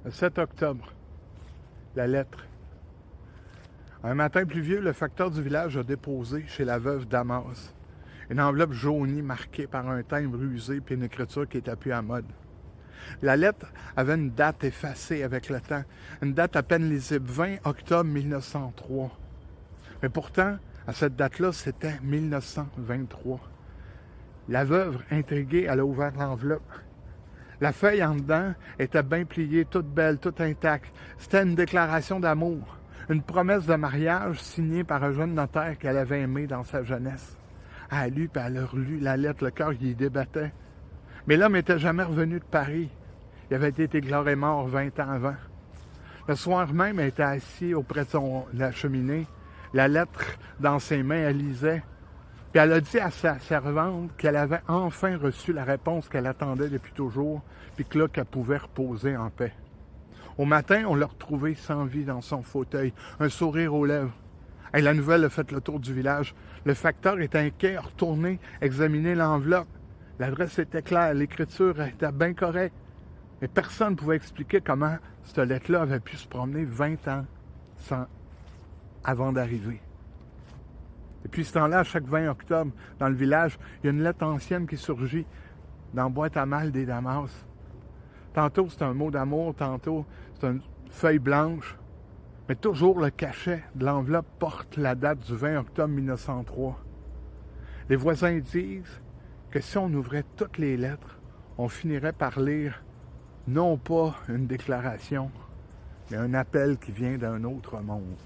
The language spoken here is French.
Le 7 octobre, la lettre. Un matin pluvieux, le facteur du village a déposé chez la veuve Damas une enveloppe jaunie marquée par un timbre usé et une écriture qui était plus à mode. La lettre avait une date effacée avec le temps, une date à peine lisible, 20 octobre 1903. Mais pourtant, à cette date-là, c'était 1923. La veuve, intriguée, elle a ouvert l'enveloppe. La feuille en dedans était bien pliée, toute belle, toute intacte. C'était une déclaration d'amour, une promesse de mariage signée par un jeune notaire qu'elle avait aimé dans sa jeunesse. Elle a lu, puis elle a relu la lettre, le cœur qui y débattait. Mais l'homme n'était jamais revenu de Paris. Il avait été déclaré mort 20 ans avant. Le soir même, elle était assise auprès de la cheminée, la lettre dans ses mains, elle lisait. Puis elle a dit à sa servante qu'elle avait enfin reçu la réponse qu'elle attendait depuis toujours, puis que là, qu'elle pouvait reposer en paix. Au matin, on l'a retrouvée sans vie dans son fauteuil, un sourire aux lèvres. Et la nouvelle a fait le tour du village. Le facteur est inquiet, a retourné examiner l'enveloppe. L'adresse était claire, l'écriture était bien correcte. Mais personne ne pouvait expliquer comment cette lettre-là avait pu se promener 20 ans avant d'arriver. Et puis ce temps-là, à chaque 20 octobre, dans le village, il y a une lettre ancienne qui surgit dans la boîte à mal des Damas. Tantôt, c'est un mot d'amour, tantôt, c'est une feuille blanche. Mais toujours le cachet de l'enveloppe porte la date du 20 octobre 1903. Les voisins disent que si on ouvrait toutes les lettres, on finirait par lire non pas une déclaration, mais un appel qui vient d'un autre monde.